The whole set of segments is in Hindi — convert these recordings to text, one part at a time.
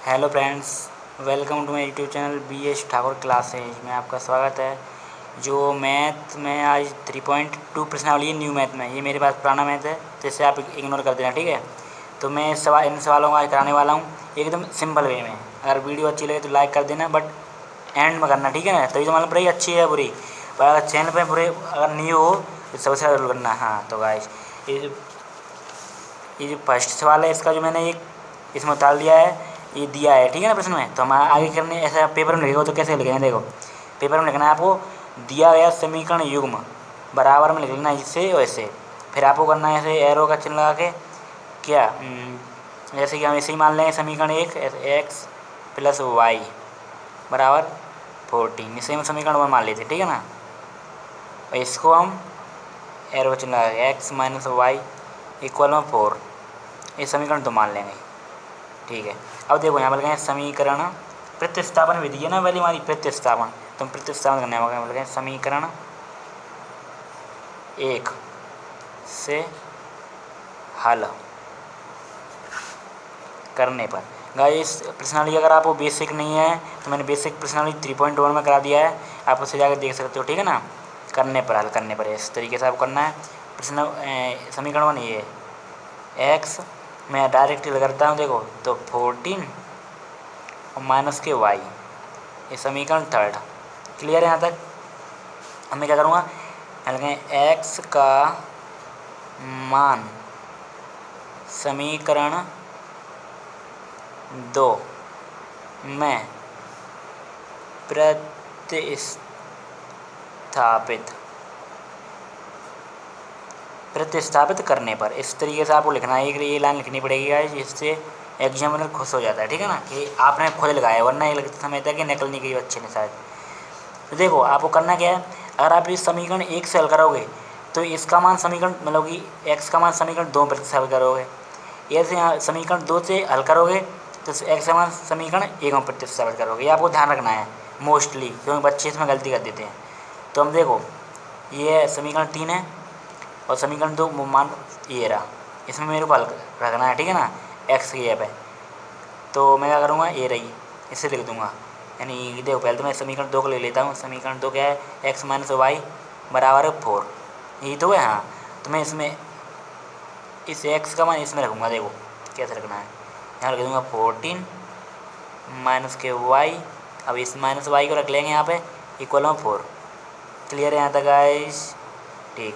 Hello friends, welcome to my YouTube channel BS Thakur classes में आपका स्वागत है। जो मैथ में आज 3.2 प्रश्नावली है न्यू मैथ में, ये मेरे पास पुराना मैथ है तो इसे आप इग्नोर कर देना, ठीक है। तो मैं इन सवालों को आज कराने वाला हूँ एकदम सिंपल वे में। अगर वीडियो अच्छी लगे तो लाइक कर देना, बट एंड में करना, ठीक है ना। तभी तो मालूम पड़ेगी अच्छी है बुरी। पर अगर चैनल पर बुरे अगर न्यू हो तो सबसे ज़्यादा करना। हाँ तो गाइस, ये जो फर्स्ट सवाल है इसका जो मैंने एक इसमें उतार दिया है, ये दिया है, ठीक है ना प्रश्न में। तो हम आगे करने ऐसा पेपर में लिखेगा तो कैसे लिखेंगे, देखो पेपर में लिखना है आपको, दिया गया समीकरण युग्म बराबर में लिख लेना इससे वैसे। फिर आपको करना है ऐसे एरो का चिन्ह लगा के, क्या जैसे कि हम ऐसे ही मान लेंगे समीकरण एक x + y बराबर 14, इसे हम समीकरण 1 मान लेते हैं, ठीक है ना। और इसको हम एरो का चिन्ह लगा के x - y = 4, ये समीकरण 2 मान लेंगे, ठीक है। अब देखो यहाँ पर कहें समीकरण प्रतिस्थापन विधि है ना पहले हमारी, प्रतिस्थापन, तो हम प्रतिस्थापन करने वाले बोल गए समीकरण 1 से हल करने पर। गाइस प्रश्नावली अगर आपको बेसिक नहीं है तो मैंने बेसिक प्रश्नावली 3.1 में करा दिया है, आप उसे जाकर देख सकते हो, ठीक है ना। करने पर, हल करने पर इस तरीके से आपको करना है। प्रश्न समीकरण 1 ये एक्स मैं डायरेक्ट हल करता हूँ, देखो तो 14 और माइनस के y, ये समीकरण 3 क्लियर है यहाँ तक। अब मैं क्या करूँगा, x का मान समीकरण 2 में प्रतिस्थापित करने पर, इस तरीके से आपको लिखना है। ये लाइन लिखनी पड़ेगी गाइस, जिससे एग्जामिनर खुश हो जाता है, ठीक है ना, कि आपने खुद लगाया, वरना ये लगता समय था कि नकल नहीं की बच्चे ने शायद। तो देखो आपको करना क्या है, अगर आप इस समीकरण 1 से हल करोगे तो इसका मान समीकरण मतलब कि x का मान समीकरण 2 प्रतिस्थापित करोगे। ऐसे यहाँ समीकरण 2 से हल करोगे तो x का मान समीकरण 1 में प्रतिस्थापित करोगे। ये आपको ध्यान रखना है मोस्टली, क्योंकि बच्चे इसमें गलती कर देते हैं। तो हम देखो ये समीकरण 3 है और समीकरण 2 मान ये रहा, इसमें मेरे को हल रखना है, ठीक है ना, x की जगह पे। तो मैं क्या करूँगा, ये रही, इसे लिख दूँगा। यानी देखो पहले तो मैं समीकरण 2 को ले लेता हूँ। समीकरण 2 क्या है, x - y बराबर 4, यही तो है। हाँ तो मैं इसमें इस x का मान इसमें रखूँगा, देखो कैसे रखना है। यहाँ लिख दूँगा 14 माइनस के y, अब इस माइनस y को रख लेंगे यहाँ पे = 4। क्लियर है यहाँ तक गाइस, ठीक।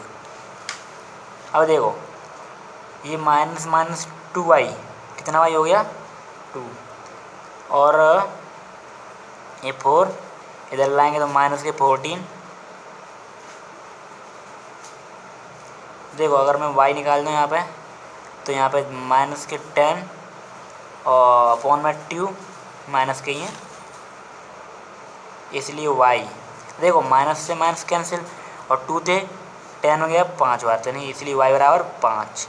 अब देखो ये माइनस 2y, कितना y हो गया 2, और ये 4 इधर लाएंगे तो माइनस के 14। देखो अगर मैं y निकाल दूँ यहाँ पे तो यहाँ पे माइनस के 10 और अपॉन में 2 माइनस के ही है, इसलिए y। देखो माइनस से माइनस कैंसिल और 2 थे 10 हो गया 5 बार, तो नहीं, इसलिए y बराबर 5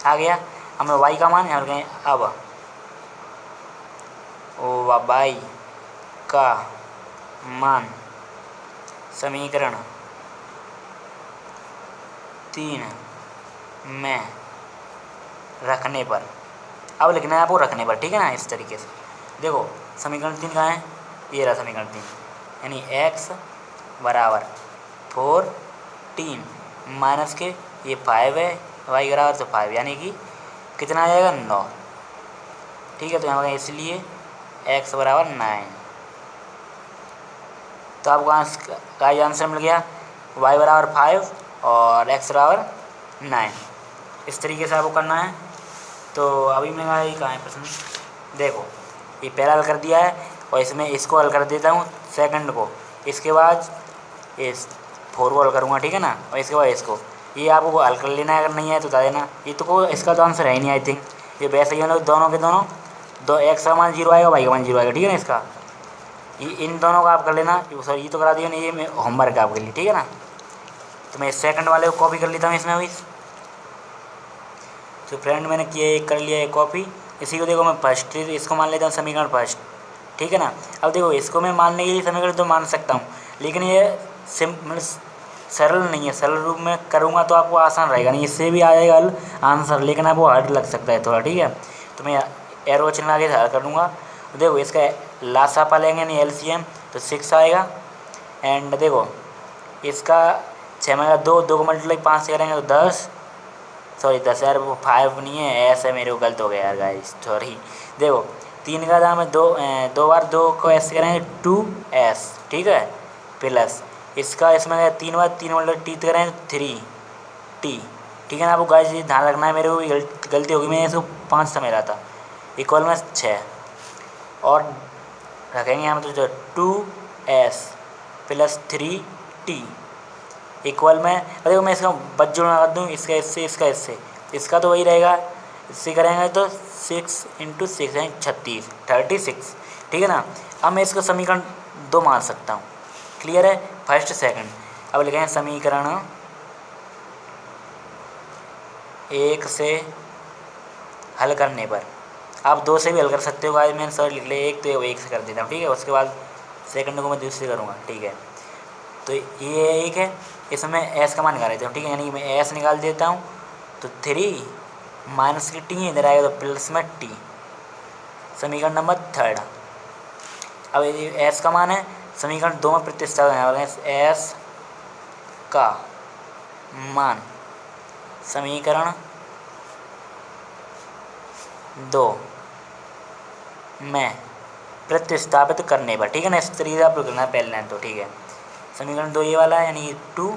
आ गया। हमें y का मान यहाँ गए, अब y का मान समीकरण 3 में रखने पर, अब लिखना है आपको रखने पर, ठीक है ना। इस तरीके से देखो समीकरण 3 कहाँ है, ये रहा समीकरण 3, यानी x बराबर 14 माइनस के ये 5 है, y बराबर तो 5, यानी कि कितना आ जाएगा 9, ठीक है। तो यहाँ इसलिए x बराबर 9। तो आपको आंसर मिल गया, y बराबर 5 और x बराबर 9। इस तरीके से आपको करना है। तो अभी मेरा ये कहाँ है प्रश्न, देखो ये पहला हल कर दिया है और इसमें इसको हल कर देता हूँ सेकंड को, इसके बाद इस 4 को हल करूँगा, ठीक है ना, और इसके बाद इसको। ये आपको हल कर लेना है, अगर नहीं है तो बता देना। ये तो को इसका तो आंसर है ही नहीं, आई थिंक ये वैसे ही हम लोग दोनों के दोनों x का मान 0 आएगा, y का मान 0 आएगा, ठीक है ना। इसका ये इन दोनों का आप कर लेना, सॉरी ये तो करा दिया नहीं, ये मैं होमवर्क है आपके लिए, ठीक है ना। तो मैं सेकंड वाले को कॉपी कर लेता हूँ इसमें अभी। तो फ्रेंड मैंने किया एक कर लिया है कॉपी, इसी को देखो मैं फर्स्ट इसको मान लेता हूँ समीकरण फर्स्ट, ठीक है ना। अब देखो इसको मैं मानने के लिए समीकरण तो मान सकता हूँ, लेकिन ये मतलब सरल नहीं है। सरल रूप में करूँगा तो आपको आसान रहेगा, नहीं इससे भी आ जाएगा आंसर, लेकिन आपको हार्ड लग सकता है थोड़ा, ठीक है। तो मैं एरो चिन्ह आगे हल कर दूँगा। तो देखो इसका लासापा लेंगे यानी LCM तो 6 आएगा। एंड देखो इसका 6 में 2 को मल्टीप्लाई 5 से करेंगे तो 10, सॉरी 10 यार वो 5 नहीं है, ऐसे मेरे को गलत हो गया यार गाइस, सॉरी। देखो 3 का दाम है 2, 2 बार 2 को ऐसे करेंगे 2s, ठीक है, प्लस इसका इसमें 3 बार 3 मल्टीप्लाई टी करेंगे 3t, ठीक है ना। आपको गाइस ये ध्यान रखना है, मेरे को गलती होगी, मैंने इसको 5 समझ रहा था, इक्वल में 6 और रखेंगे यहाँ पर तो 2s प्लस 3t इक्वल में, और देखो मैं इसका बच जोड़ना कर दूँ, इसका इससे इसका इससे, इसका तो वही रहेगा, इससे करेंगे तो 6 × 6 है 36, 36, ठीक है ना। अब मैं इसका समीकरण 2 मान सकता हूँ, क्लियर है, फर्स्ट सेकंड। अब लिखेंगे समीकरण 1 से हल करने पर, आप 2 से भी हल कर सकते हो गाइस, मैंने सर लिख लिया 1 तो 1 से कर देता हूँ, ठीक है। उसके बाद सेकंड को मैं दूसरे करूँगा, ठीक है। तो ये 1 है, इसमें एस का मान निकाल देता हूँ, ठीक है, यानी कि मैं एस निकाल देता हूँ तो 3 माइनस की टी इधर आएगा तो प्लस में टी, समीकरण नंबर 3। अब ये एस का मान है, समीकरण 2 में प्रतिस्थापन करने वाले हैं, एस का मान समीकरण 2 में प्रतिस्थापित करने पर, ठीक है ना, इस तरीके से आप करना है पहले लाइन तो, ठीक है। समीकरण 2 ये वाला है यानी 2,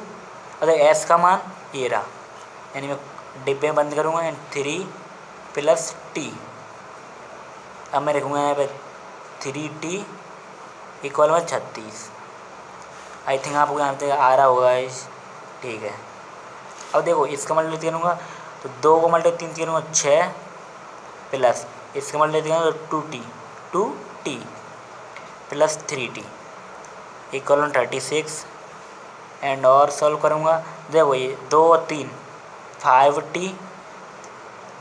और एस का मान ये रहा, यानी मैं डिब्बे में बंद करूँगा यानी 3 प्लस टी, अब मैं लिखूँगा यहाँ पे 3t इक्वल में 36। आई थिंक आपको यहाँ पे आ रहा होगा इस, ठीक है। अब देखो इसका मल्टीप्लाई करूँगा तो 2 को मल्टीप्लाई 3 करूँगा 6 प्लस इसका मल्टीप्लाई करूँगा तो 2t प्लस 3t इक्वल में 36 एंड और सॉल्व करूँगा, देखो ये 2 और 3 5t,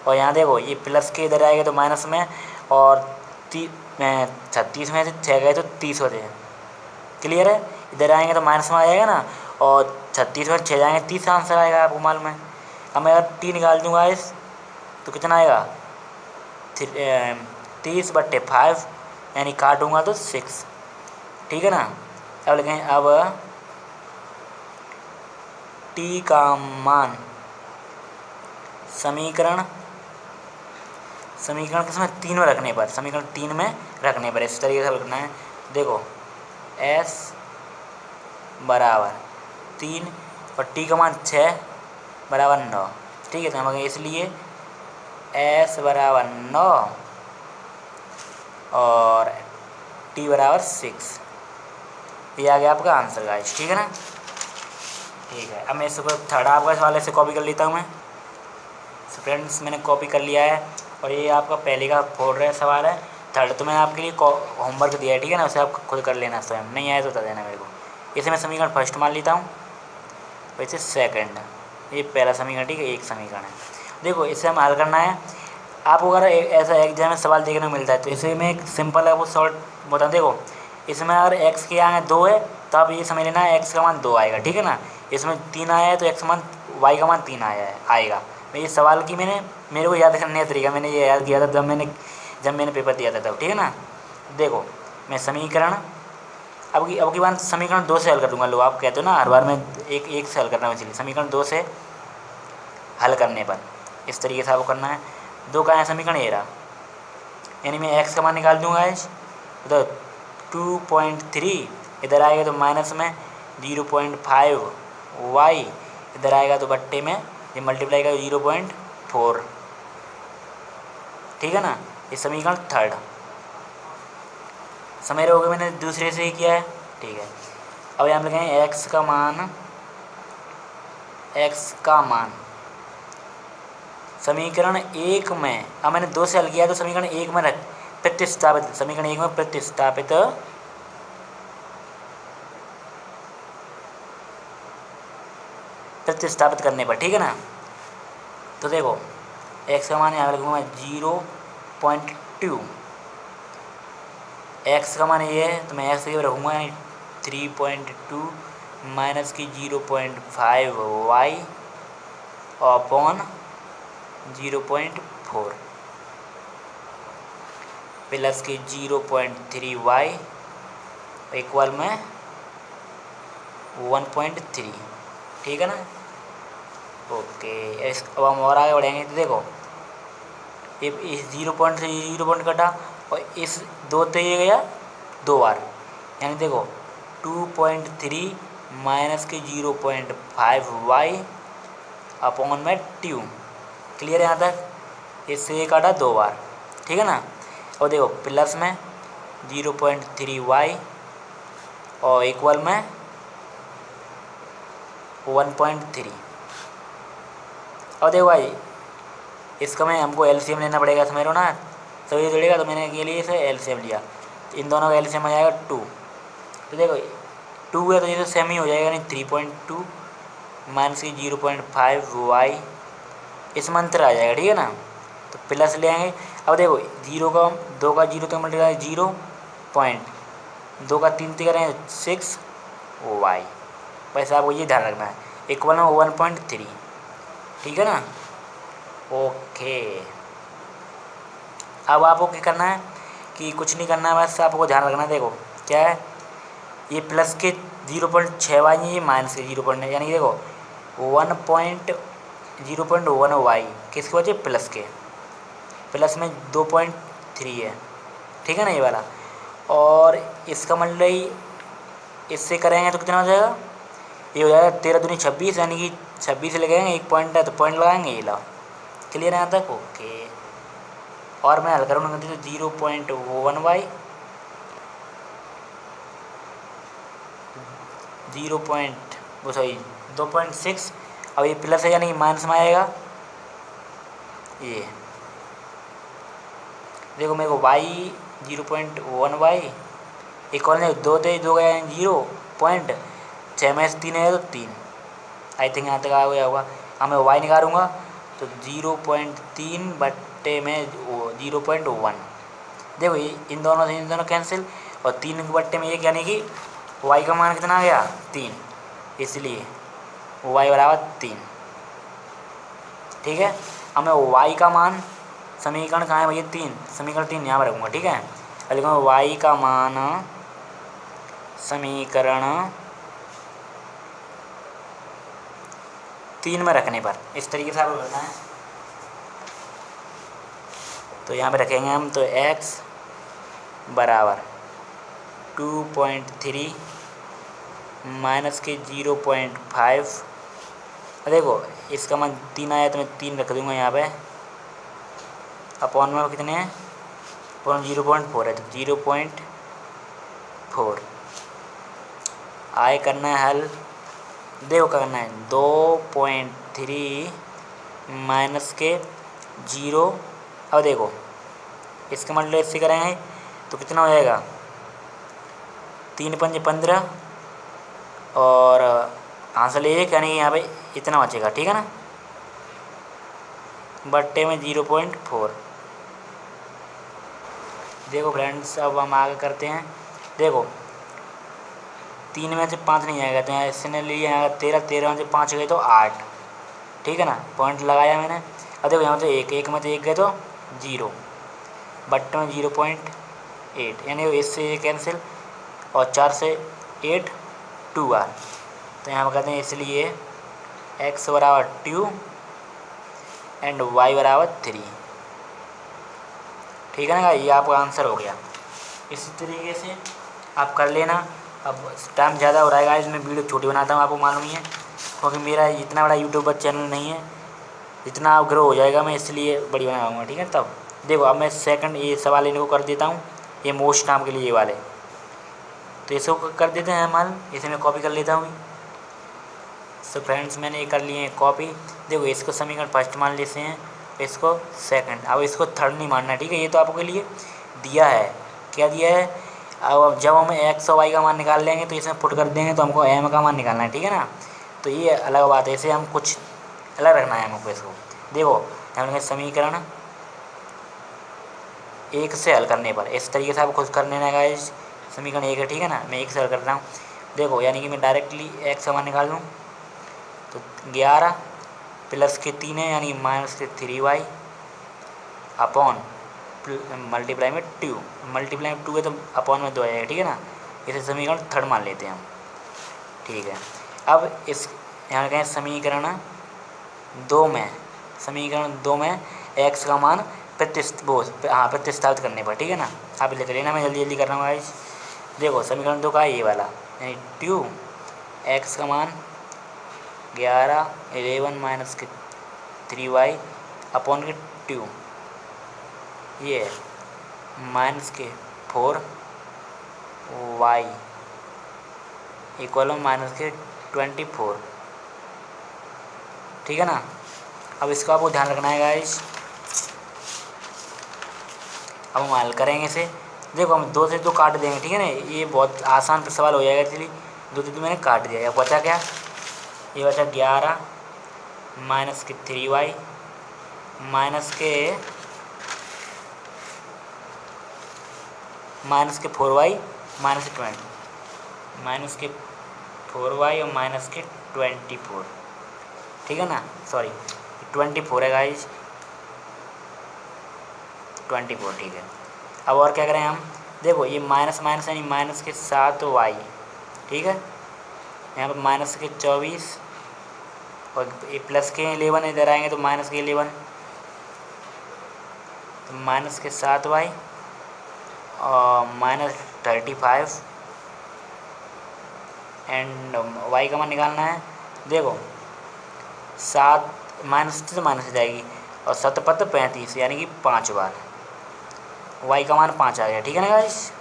और यहाँ देखो ये प्लस के इधर आएगा तो माइनस में, और 36 में से 6 गए तो 30 होते हैं, क्लियर है। इधर आएंगे तो माइनस में आ जाएगा ना, और 36 में 6 जाएंगे 30 आंसर आएगा, आपको मालूम है। अब मैं अगर t निकाल दूँगा इस तो कितना आएगा 30/5 यानी काटूँगा तो 6, ठीक है ना। अब लिखें अब t का मान समीकरण किसमें 3 में रखने पर, समीकरण 3 में रखने पर इस तरीके से लिखना है। देखो s बराबर 3 और t का मान 6 बराबर 9, ठीक है। तो हम इसलिए s बराबर 9 और t बराबर 6, ये आ गया आपका आंसर गाइस, ठीक है ना, ठीक है। अब मैं इसको थर्ड आपका सवाल ऐसे कॉपी कर लेता हूँ मैं, फ्रेंड्स मैंने कॉपी कर लिया है, और ये आपका पहले का 4 सवाल है, थर्ड तो मैंने आपके लिए होमवर्क दिया है, ठीक है ना, उसे आप खुद कर लेना स्वयं, नहीं आए तो बता देना मेरे को। इसे मैं समीकरण फर्स्ट मान लेता हूँ, वैसे सेकंड, ये पहला समीकरण, ठीक है, एक समीकरण है। देखो इसे हम हल करना है, आपको अगर ऐसा एग्जाम में सवाल देखने को मिलता है तो इसे में एक सिंपल है वो शॉर्ट बता, देखो इसमें अगर x के आगे 2 है तो आप ये समझ लेना x का मान 2 आएगा, ठीक है ना। इसमें 3 आया है तो x का मान y का मान 3 आएगा। मैं ये सवाल की मेरे को याद करने का तरीका, मैंने ये याद किया था जब मैंने पेपर दिया था तब, ठीक है ना। देखो मैं समीकरण अब की बार समीकरण 2 से हल कर दूँगा। लो आप कहते हो ना हर बार मैं एक से हल करना है, इसलिए समीकरण 2 से हल करने पर इस तरीके से आपको करना है। 2 का है समीकरण ये रहा, यानी मैं x का मान निकाल दूँगा इस तो 2.3 इधर आएगा तो माइनस में 0.5 y इधर आएगा तो बट्टे में ये मल्टीप्लाई का 0.4, ठीक है ना। ये समीकरण थर्ड समझ रहे होगे, मैंने दूसरे से ही किया है, ठीक है। अब यहाँ लिखेंगे x का मान समीकरण 1 में, अब मैंने 2 से हल किया तो समीकरण 1 में प्रतिस्थापित, समीकरण 1 में प्रतिस्थापित करने पर, ठीक है ना। तो देखो x का मान यहाँ रखूँगा 0.2, x का मान ये है तो मैं x के रखूँगा 3.2 माइनस की 0.5 y अपॉन 0.4, प्लस के 0.3y इक्वल में 1.3, ठीक है ना। ओके, अब हम और आगे बढ़ेंगे तो देखो इस 0.3 जीरो पॉइंट कटा और इस 2 तो ये गया 2 बार, यानी देखो 2.3 माइनस के 0.5y अपॉन में 2। क्लियर है यहाँ तक। इससे ये काटा 2 बार, ठीक है ना। और देखो प्लस में 0.3y और इक्वल में 1.3। और देखो भाई इसका में हमको एलसीएम लेना पड़ेगा, समझ लो ना, सभी जुड़ेगा। तो मैंने के लिए इसे एलसीएम लिया, इन दोनों का एलसीएम आ जाएगा 2। तो देखो 2 है तो ये तो सेम ही हो जाएगा, नहीं 3.2 माइनस की 0.5y इस मंत्र आ जाएगा, ठीक है ना। तो प्लस ले आएंगे। अब देखो 0 का 2 का 0 तो मल्टीप्लाई 0.2 का 3 करें 6y। वैसे आपको ये ध्यान रखना है, इक्वल में 1.3, ठीक है ना। ओके, अब आपको क्या करना है कि कुछ नहीं करना है, बस आपको ध्यान रखना है। देखो क्या है, ये प्लस के 0.6y ये माइनस के 0. यानी देखो 1.0.1y किसकी वजह, प्लस के, प्लस में 2.3 है, ठीक है ना ये वाला। और इसका मतलब इससे करेंगे तो कितना हो जाएगा, ये हो जाएगा 13 दूनी 26, यानी कि 26 लगाएंगे, एक पॉइंट है तो पॉइंट लगाएंगे, ये ला। क्लियर है यहाँ तक। ओके, और मैं हल करूँगा तो 0.1y 2.6। अब ये प्लस है यानी कि माइनस में आएगा। ये देखो मेरे को y 0.1y इक्वल में 2 थे, 2 गया 0.6 में से 3 है तो 3। आई थिंक यहाँ तक आ गया होगा। अब मैं y निकालूंगा तो 0.3 बट्टे में 0.1। देखो ये इन दोनों कैंसिल, और 3 के बट्टे में 1, यानी कि y का मान कितना आ गया 3, इसलिए y बराबर 3, ठीक है। अब मैं y का मान, समीकरण कहाँ है भैया 3, समीकरण 3 यहाँ पर रखूँगा, ठीक है। और लिखूँगा y का मान समीकरण 3 में रखने पर, इस तरीके से आपको करना है। तो यहाँ पे रखेंगे हम, तो x बराबर 2.3 माइनस के 0.5। देखो इसका मान 3 आया तो मैं 3 रख दूँगा यहाँ पे, अपॉन में कितने हैं, अपॉन 0.4 है तो 0.4 आए करना है हल। देखो क्या करना है, 2.3 माइनस के 0। अब देखो इसका मतलब इससे करेंगे तो कितना हो जाएगा, 3 पंजे 15 और आंसर 1, यानी कि यहाँ पे इतना बचेगा, ठीक है ना, बट्टे में 0.4। देखो फ्रेंड्स अब हम आगे करते हैं। देखो 3 में से 5 नहीं आएगा तो यहाँ इसने लिए आएगा 13 में से 5 गए तो 8, ठीक है ना, पॉइंट लगाया मैंने। अब देखो यहाँ से 1 में से 1 गए तो 0, बट्टे में 0.8, यानी इससे ये कैंसिल, और 4 से 8 2 बार, तो यहाँ पर कहते हैं इसलिए x बराबर 2 एंड y बराबर 3, ठीक है ना। ये आपका आंसर हो गया। इसी तरीके से आप कर लेना। अब टाइम ज़्यादा हो रहा है गाइस, मैं वीडियो छोटी बनाता हूँ, आपको मालूम ही है, क्योंकि मेरा इतना बड़ा यूट्यूब चैनल नहीं है, जितना आप ग्रो हो जाएगा मैं इसलिए बड़ी बनाऊँगा, ठीक है। तब देखो अब मैं सेकंड ये सवाल इनको कर देता हूँ, ये मोस्ट काम के लिए ये वाले, तो इसको कर देते हैं हम हल। इसे मैं कॉपी कर लेता हूँ। सो फ्रेंड्स मैंने ये कर लिए हैं कॉपी। देखो इसको समीकरण फर्स्ट मान लेते हैं, इसको सेकंड, अब इसको थर्ड नहीं मानना, ठीक है। ये तो आपके लिए दिया है, क्या दिया है। अब जब हम x और y का मान निकाल लेंगे तो इसमें पुट कर देंगे तो हमको m का मान निकालना है, ठीक है ना। तो ये अलग बात है, इसे हम कुछ अलग रखना है हमको इसको। देखो हमने समीकरण 1 से हल करने पर इस तरीके से आप खुद कर लेना है। समीकरण 1 है, ठीक है ना, मैं 1 से हल कर रहा हूँ। देखो यानी कि मैं डायरेक्टली x का मान निकाल लूँ तो 11 प्लस के 3 है, यानी माइनस के 3y अपॉन मल्टीप्लाई में 2, मल्टीप्लाई में 2 है तो अपॉन में 2 आ जाएगा, ठीक है ना। इसे समीकरण थर्ड मान लेते हैं हम, ठीक है। अब इस यहाँ कहें समीकरण 2 में, समीकरण 2 में x का मान प्रतिस्थापित करने पर, ठीक है ना। आप लिख लेना, मैं जल्दी जल्दी कर रहा हूँ गाइस। देखो समीकरण 2 का ये वाला, यानी 2 x का मान 11 11 माइनस के 3y अपॉन के 2, ये माइनस के 4y इक्वल माइनस के 24, ठीक है ना। अब इसको आपको ध्यान रखना है गाइस। अब हम हल करेंगे इसे। देखो हम 2 से 2 काट देंगे, ठीक है ना। ये बहुत आसान सवाल हो जाएगा, इसलिए 2 से 2 मैंने काट दिया। अब बचा क्या, ये बचा 11 माइनस के 3y माइनस के 4y माइनस के 20, माइनस के 4y और माइनस के 24, ठीक है ना। सॉरी 24 है गाइज, 24, ठीक है। अब और क्या करें हम, देखो ये माइनस माइनस यानी माइनस के 7y, ठीक है। यहाँ पर माइनस के 24 और ये प्लस के 11 इधर आएंगे तो माइनस के 11, तो माइनस के 7y और माइनस 35 एंड y का मान निकालना है। देखो 7 माइनस से माइनस हो जाएगी और 7 पत 35 यानी कि 5 बार y का मान 5 आ गया, ठीक है ना गाइस।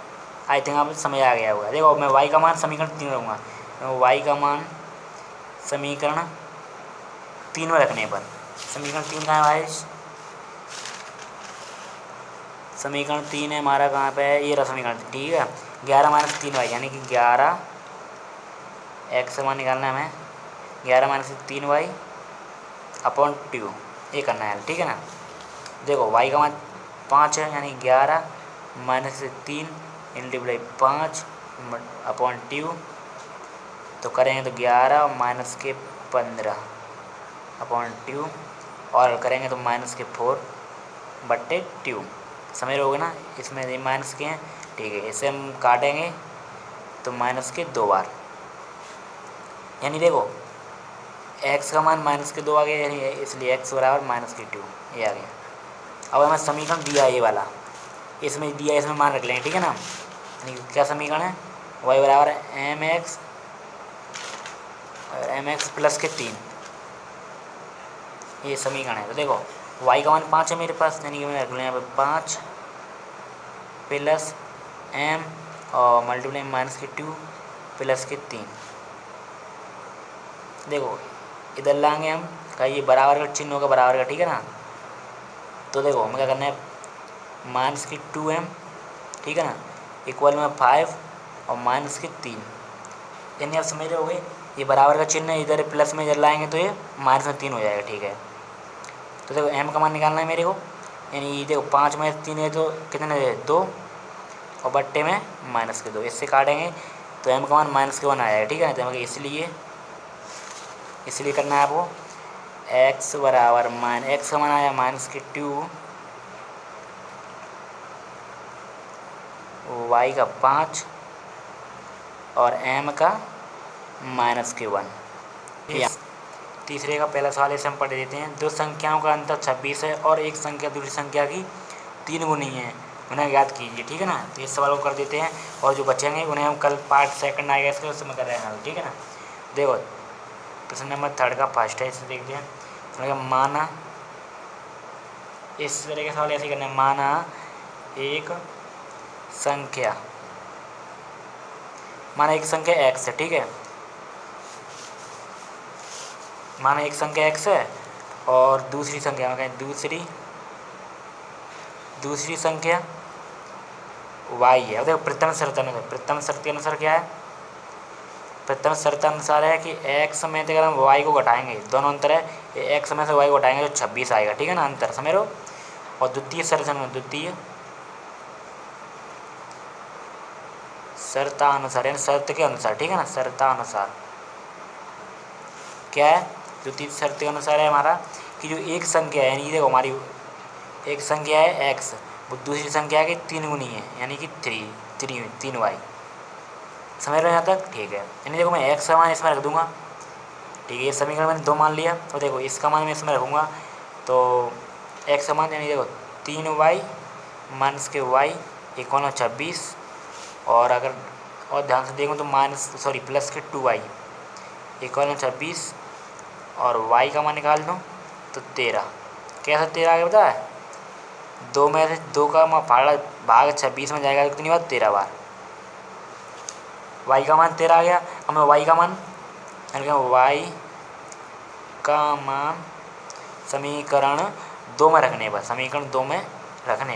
आई थिंक आप समझ आ गया होगा। देखो मैं y का मान समीकरण 3 रहूँगा, y का मान समीकरण 3 में रखने पर, समीकरण 3 कहाँ है गाइस, समीकरण 3 है हमारा कहाँ पे है, ये रहा समीकरण, ठीक है। 11 माइनस 3y यानी कि 11 x का मान निकालना है हमें, 11 माइनस 3y अपॉन 2, ये करना है, ठीक है ना। देखो y का मान 5 है यानी 11 माइनस 3 मल्टीप्लाई 5 अपॉन 2, तो करेंगे तो 11 माइनस के 15 अपॉन 2 और करेंगे तो माइनस के 4/2, समझ रहे ना। इसमें ये माइनस के हैं, ठीक है। इसे हम काटेंगे तो माइनस के 2 बार, यानी देखो x का मान माइनस के 2 आ गया, यानी इसलिए x बराबर माइनस के 2, ये आ गया। अब हमें समीकरण दिया ये वाला, इसमें दिया, इसमें मान रख लेंगे, ठीक है ना। यानी क्या समीकरण है, y बराबर mx प्लस के 3, ये समीकरण है। तो देखो y का मान 5 है मेरे पास, यानी कि मैं रख लूँ यहाँ पर 5 प्लस m और मल्टीप्लाई माइनस के 2 प्लस के 3। देखो इधर लाएंगे हम, का ये बराबर का चिन्ह होगा, बराबर का, ठीक है ना। तो देखो हमें क्या करना है, माइनस की 2m, ठीक है ना, इक्वल में 5 और माइनस की 3, यानी आप समझ रहे होगे ये बराबर का चिन्ह है, इधर प्लस में इधर लाएंगे तो ये माइनस में 3 हो जाएगा, ठीक है। तो देखो m का मान निकालना है मेरे को, यानी देखो 5 में 3 है तो कितने है 2 और बट्टे में माइनस के 2, इससे काटेंगे तो m का मान माइनस के 1 आ जाएगा, ठीक है। तो इसलिए करना है आपको, x बराबर x का मान आया माइनस के 2 y का 5 और m का माइनस के 1। तीसरे का पहला सवाल इसे हम पढ़ देते हैं। दो संख्याओं का अंतर 26 है और एक संख्या दूसरी संख्या की 3 गुनी है, उन्हें याद कीजिए, ठीक है ना। तो इस सवाल को कर देते हैं और जो बचेंगे उन्हें हम कल पार्ट सेकंड आएगा इसका, उसमें कर रहे हैं, ठीक है ना। देखो प्रश्न नंबर 3 का फर्स्ट है, इसे देखते हैं। माना, इस तरह के सवाल ऐसे करना है, माना एक संख्या x है, ठीक है। माना एक संख्या x है और दूसरी संख्या में कहें दूसरी संख्या y है। अब देखो प्रथम शर्त के अनुसार क्या है, प्रथम शर्त अनुसार है कि x में से अगर हम y को घटाएंगे, दोनों अंतर है, x में से y को घटाएंगे तो 26 आएगा, ठीक है ना, अंतर समझ लो। और द्वितीय शर्तानुसार यानी शर्त के अनुसार, ठीक है ना, शर्तानुसार क्या है, द्वितीय शर्त के अनुसार है हमारा कि जो एक संख्या है, यानी देखो हमारी एक संख्या है x वो दूसरी संख्या की 3 गुनी है, यानी कि 3 वाई। समझ रहे हो यहाँ तक? ठीक है, यानी देखो मैं x का मान इसमें रख दूंगा। ठीक है, ये समीकरण मैंने 2 मान लिया, तो देखो इसका मान मैं इसमें रखूँगा, तो x का मान यानी देखो 3y माइनस के y इक्वल 26, और अगर और ध्यान से देखो तो प्लस के 2y इक्वल 26, और y का मान निकाल दूँ तो 13। कैसा 13 आगे पता है? 2 में से 2 का भाग 26 में जाएगा कितनी बार? 13 बार। y का मान 13 आ गया। अब मैं y का मान y का मान समीकरण 2 में रखने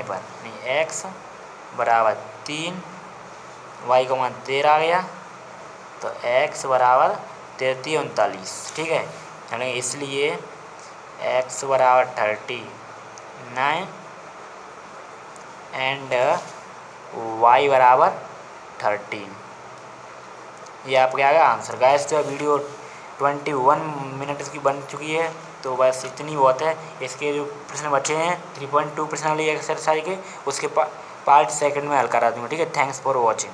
पर, x बराबर 3, y का मान 13 आ गया, तो x बराबर 33 39। ठीक है, यानी इसलिए x बराबर 39 एंड y बराबर 13। ये आपके आगे आंसर। गाइस तो वीडियो 21 मिनट की बन चुकी है, तो बस इतनी बहुत है। इसके जो प्रश्न बचे हैं 3.2 प्रश्न वाली एक्सरसाइज के, उसके पार्ट सेकंड में हल करा दूँगा। ठीक है, थैंक्स फॉर वॉचिंग।